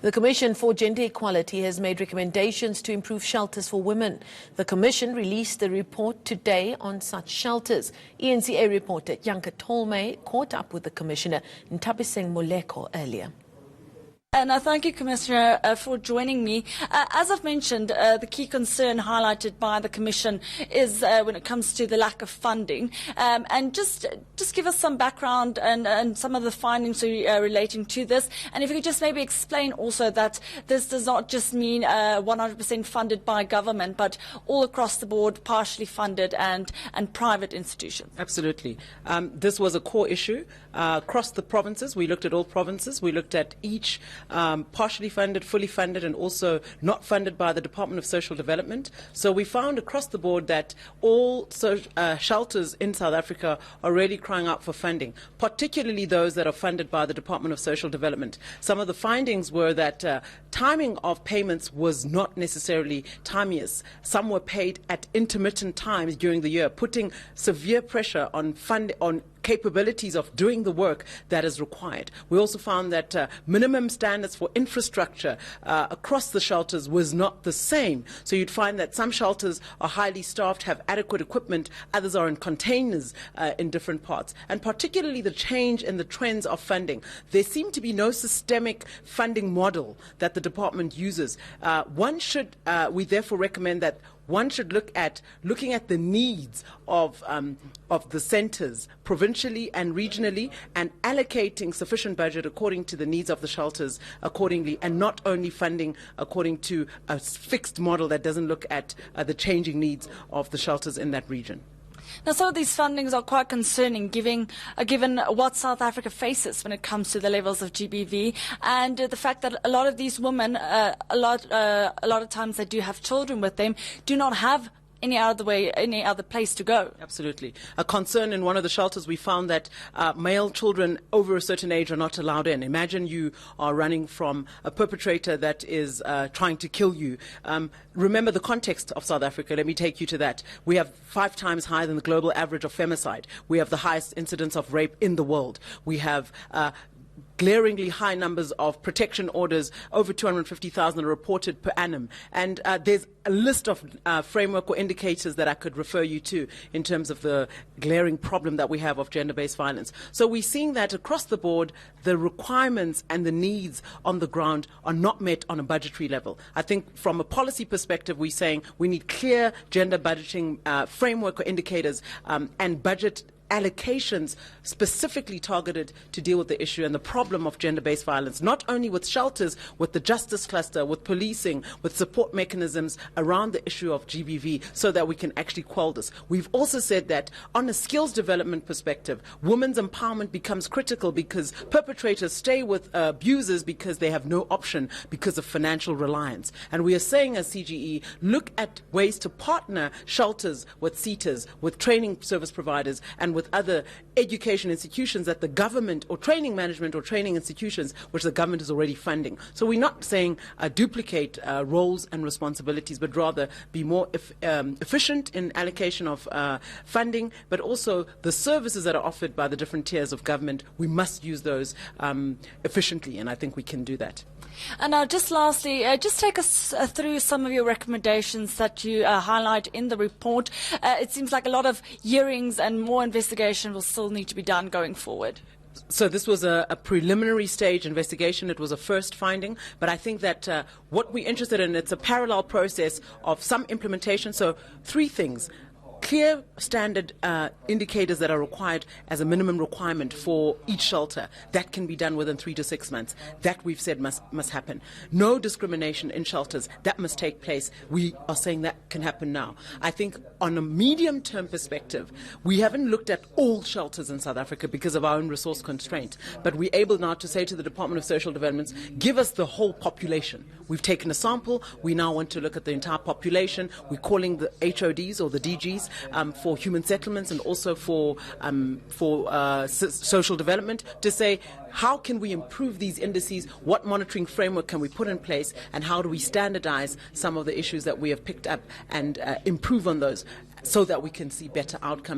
The Commission for Gender Equality has made recommendations to improve shelters for women. The Commission released a report today on such shelters. ENCA reporter Yanka Tolme caught up with the Commissioner Ntabiseng Moleko earlier. And I thank you, Commissioner, for joining me. As I've mentioned, the key concern highlighted by the Commission is when it comes to the lack of funding. And just give us some background and some of the findings relating to this. And if you could just maybe explain also that this does not just mean 100% funded by government, but all across the board, partially funded and private institutions. Absolutely. This was a core issue across the provinces. We looked at all provinces. We looked at each partially funded, fully funded, and also not funded by the Department of Social Development. So we found across the board that all shelters in South Africa are really crying out for funding, particularly those that are funded by the Department of Social Development. Some of the findings were that timing of payments was not necessarily timeous. Some were paid at intermittent times during the year, putting severe pressure on capabilities of doing the work that is required. We also found that minimum standards for infrastructure across the shelters was not the same. So you'd find that some shelters are highly staffed, have adequate equipment, others are in containers in different parts. And particularly the change in the trends of funding. There seemed to be no systemic funding model that the department uses. We therefore recommend that one should looking at the needs of the centres provincially and regionally, and allocating sufficient budget according to the needs of the shelters accordingly, and not only funding according to a fixed model that doesn't look at the changing needs of the shelters in that region. Now, some of these fundings are quite concerning, given what South Africa faces when it comes to the levels of GBV, and the fact that a lot of these women, a lot of times they do have children with them, do not have any other place to go. Absolutely. A concern in one of the shelters, we found that male children over a certain age are not allowed in. Imagine you are running from a perpetrator that is trying to kill you. Remember the context of South Africa. Let me take you to that. We have 5 times higher than the global average of femicide. We have the highest incidence of rape in the world. We have glaringly high numbers of protection orders, over 250,000 are reported per annum. And there's a list of framework or indicators that I could refer you to in terms of the glaring problem that we have of gender-based violence. So we're seeing that across the board, the requirements and the needs on the ground are not met on a budgetary level. I think from a policy perspective, we're saying we need clear gender budgeting framework or indicators and budget allocations specifically targeted to deal with the issue and the problem of gender-based violence, not only with shelters, with the justice cluster, with policing, with support mechanisms around the issue of GBV, so that we can actually quell this. We've also said that on a skills development perspective, women's empowerment becomes critical, because perpetrators stay with abusers because they have no option because of financial reliance. And we are saying as CGE, look at ways to partner shelters with SETAs, with training service providers, and with other education institutions that the government, or training management or training institutions which the government is already funding. So we're not saying duplicate roles and responsibilities, but rather be more efficient in allocation of funding, but also the services that are offered by the different tiers of government. We must use those efficiently, and I think we can do that. And now, just lastly, just take us through some of your recommendations that you highlight in the report. It seems like a lot of hearings and more investigation will still need to be done going forward. So this was a preliminary stage investigation. It was a first finding, but I think that what we're interested in, it's a parallel process of some implementation. So 3 things. Clear standard indicators that are required as a minimum requirement for each shelter. That can be done within 3 to 6 months. That we've said must happen. No discrimination in shelters. That must take place. We are saying that can happen now. I think on a medium-term perspective, we haven't looked at all shelters in South Africa because of our own resource constraint. But we're able now to say to the Department of Social Development, give us the whole population. We've taken a sample. We now want to look at the entire population. We're calling the HODs or the DGs for human settlements and also for social development, to say how can we improve these indices, what monitoring framework can we put in place, and how do we standardize some of the issues that we have picked up and improve on those so that we can see better outcomes.